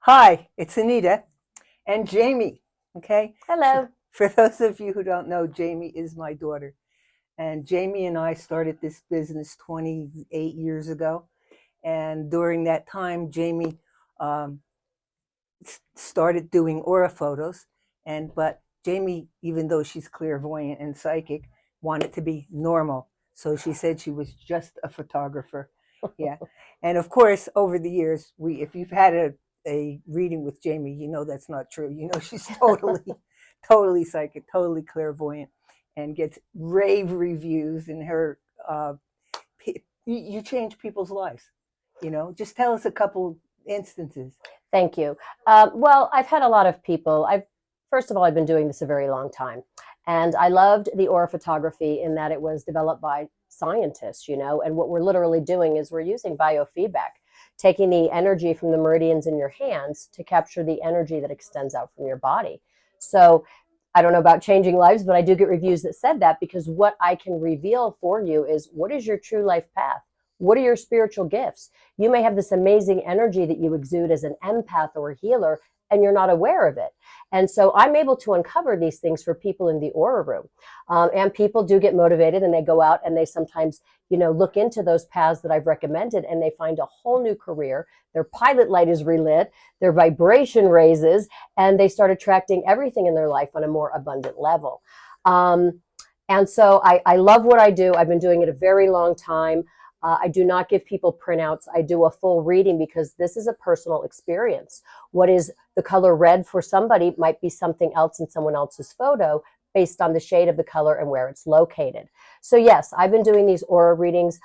Hi, it's Anita and Jamie. Okay. Hello. For those of you who don't know, Jamie is my daughter. And Jamie and I started this business 28 years ago. And during that time, Jamie um, started doing aura photos. But Jamie, even though she's clairvoyant and psychic, wanted to be normal. So she said she was just a photographer. Yeah. And of course, over the years, if you've had a reading with Jamie, you know that's not true. You know she's totally psychic, totally clairvoyant, and gets rave reviews. And her, you change people's lives. Just tell us a couple instances. Thank you. Well, I've had a lot of people. First of all, I've been doing this a very long time. And I loved the aura photography in that it was developed by scientists, and what we're literally doing is we're using biofeedback, taking the energy from the meridians in your hands to capture the energy that extends out from your body. So I don't know about changing lives, but I do get reviews that said that because what I can reveal for you is what is your true life path? What are your spiritual gifts? You may have this amazing energy that you exude as an empath or a healer, and you're not aware of it. And so I'm able to uncover these things for people in the aura room. And people do get motivated and they go out and they sometimes, look into those paths that I've recommended and they find a whole new career. Their pilot light is relit, their vibration raises, and they start attracting everything in their life on a more abundant level. And so I love what I do. I've been doing it a very long time. I do not give people printouts. I do a full reading because this is a personal experience. What is the color red for somebody might be something else in someone else's photo based on the shade of the color and where it's located. So yes, I've been doing these aura readings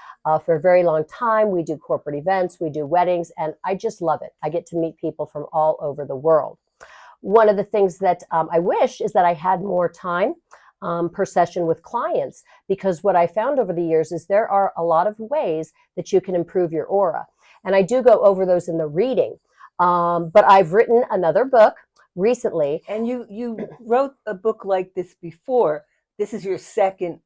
for a very long time. We do corporate events, we do weddings, and I just love it. I get to meet people from all over the world. One of the things that I wish is that I had more time per session with clients, because what I found over the years is there are a lot of ways that you can improve your aura. And I do go over those in the reading. But I've written another book recently. And you wrote a book like this before. This is your second.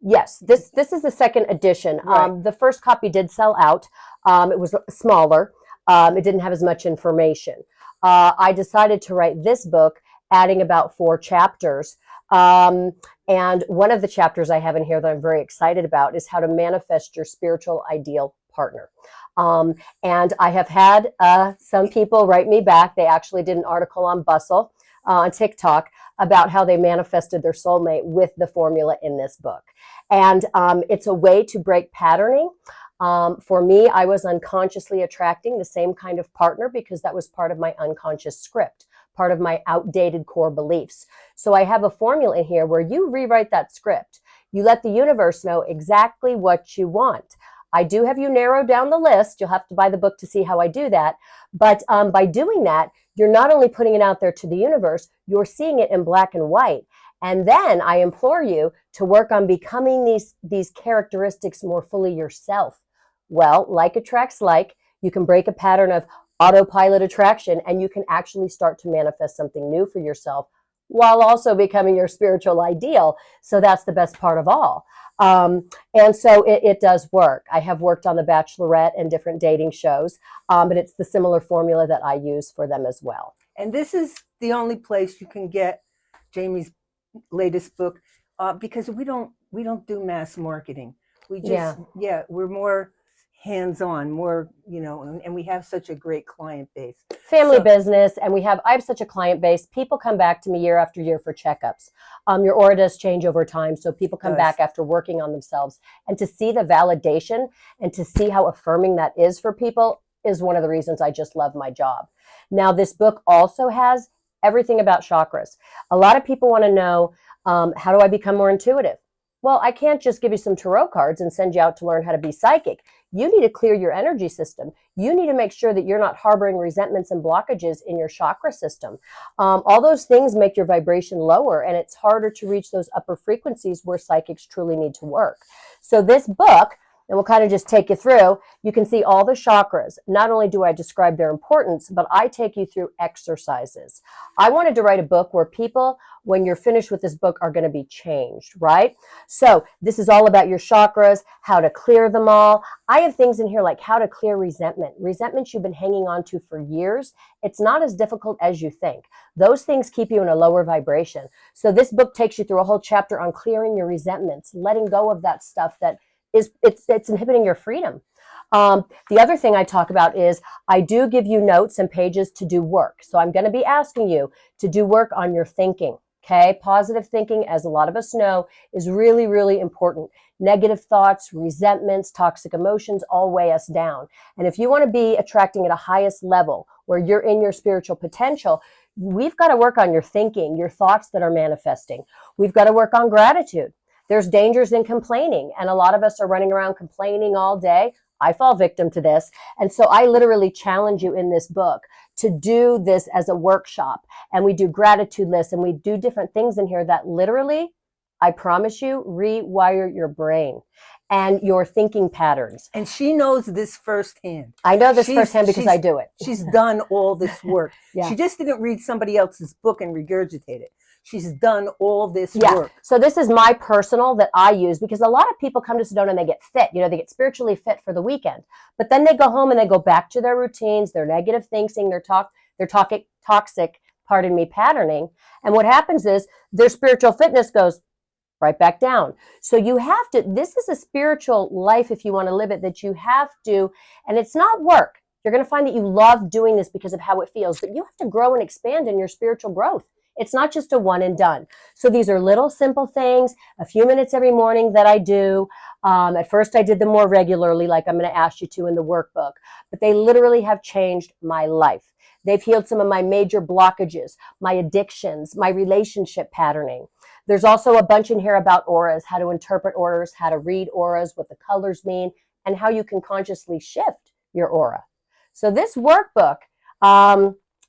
Yes, this is the second edition. Right. The first copy did sell out. It was smaller. It didn't have as much information. I decided to write this book, adding about 4 chapters. And one of the chapters I have in here that I'm very excited about is how to manifest your spiritual ideal partner. And I have had some people write me back. They actually did an article on Bustle on TikTok about how they manifested their soulmate with the formula in this book. And it's a way to break patterning. For me, I was unconsciously attracting the same kind of partner because that was part of my unconscious script, part of my outdated core beliefs. So I have a formula in here where you rewrite that script. You let the universe know exactly what you want. I do have you narrow down the list. You'll have to buy the book to see how I do that. But by doing that, you're not only putting it out there to the universe, you're seeing it in black and white. And then I implore you to work on becoming these characteristics more fully yourself. Well, like attracts like. You can break a pattern of autopilot attraction and you can actually start to manifest something new for yourself while also becoming your spiritual ideal. So that's the best part of all. And so it does work. I have worked on The Bachelorette and different dating shows, but it's the similar formula that I use for them as well. And this is the only place you can get Jamie's latest book, because we don't do mass marketing. We just we're more hands-on, more, and we have such a great client base. Family business, and I have such a client base. People come back to me year after year for checkups. Your aura does change over time, so people come back after working on themselves, and to see the validation and to see how affirming that is for people is one of the reasons I just love my job. Now, this book also has everything about chakras. A lot of people want to know, how do I become more intuitive? Well, I can't just give you some tarot cards and send you out to learn how to be psychic. You need to clear your energy system. You need to make sure that you're not harboring resentments and blockages in your chakra system. All those things make your vibration lower, and it's harder to reach those upper frequencies where psychics truly need to work. So this book and we'll kind of just take you through. You can see all the chakras. Not only do I describe their importance, but I take you through exercises. I wanted to write a book where people, when you're finished with this book, are going to be changed, right? So this is all about your chakras, how to clear them all. I have things in here like how to clear resentment. Resentments you've been hanging on to for years. It's not as difficult as you think. Those things keep you in a lower vibration. So this book takes you through a whole chapter on clearing your resentments, letting go of that stuff that it's inhibiting your freedom. The other thing I talk about is I do give you notes and pages to do work. So I'm going to be asking you to do work on your thinking. Okay, positive thinking, as a lot of us know, is really, really important. Negative thoughts, resentments, toxic emotions all weigh us down. And if you want to be attracting at a highest level where you're in your spiritual potential, we've got to work on your thinking, your thoughts that are manifesting. We've got to work on gratitude. There's dangers in complaining, and a lot of us are running around complaining all day. I fall victim to this. And so I literally challenge you in this book to do this as a workshop. And we do gratitude lists and we do different things in here that literally, I promise you, rewire your brain and your thinking patterns. And she knows this firsthand. I know this firsthand because I do it. She's done all this work. Yeah. She just didn't read somebody else's book and regurgitate it. She's done all this work. So this is my personal that I use because a lot of people come to Sedona and they get fit. You know, they get spiritually fit for the weekend. But then they go home and they go back to their routines, their negative thinking, their toxic, patterning. And what happens is their spiritual fitness goes right back down. So you have to, this is a spiritual life if you want to live it, that you have to, and it's not work. You're going to find that you love doing this because of how it feels, but you have to grow and expand in your spiritual growth. It's not just a one and done. So these are little simple things, a few minutes every morning that I do. At first I did them more regularly, like I'm going to ask you to in the workbook, but they literally have changed my life. They've healed some of my major blockages, my addictions, my relationship patterning. There's also a bunch in here about auras, how to interpret auras, how to read auras, what the colors mean, and how you can consciously shift your aura. So this workbook,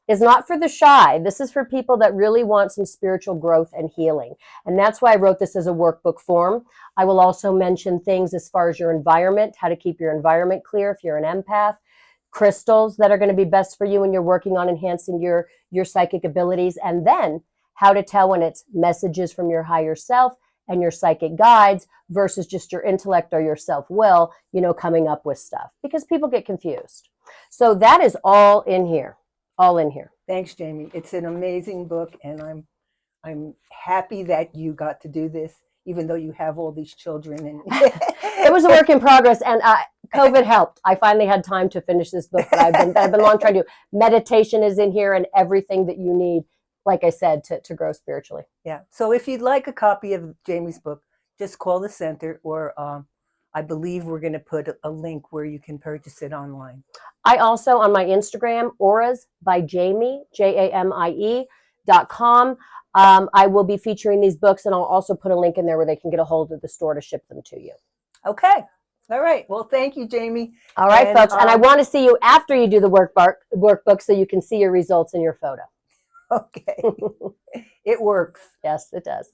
is not for the shy. This is for people that really want some spiritual growth and healing. And that's why I wrote this as a workbook form. I will also mention things as far as your environment, how to keep your environment clear if you're an empath, crystals that are going to be best for you when you're working on enhancing your psychic abilities, and then how to tell when it's messages from your higher self and your psychic guides versus just your intellect or your self-will, you know, coming up with stuff, because people get confused. So that is all in here. All in here. Thanks, Jamie. It's an amazing book, and I'm happy that you got to do this, even though you have all these children. And it was a work in progress, and COVID helped. I finally had time to finish this book that I've been long trying to do. Meditation is in here, and everything that you need, like I said, to grow spiritually. Yeah. So if you'd like a copy of Jamie's book, just call the center, or I believe we're going to put a link where you can purchase it online. I also, on my Instagram, Auras by Jamie, JAMIE.com, I will be featuring these books, and I'll also put a link in there where they can get a hold of the store to ship them to you. Okay. All right. Well, thank you, Jamie. All right, folks. And I want to see you after you do the workbook so you can see your results in your photo. Okay. It works. Yes, it does.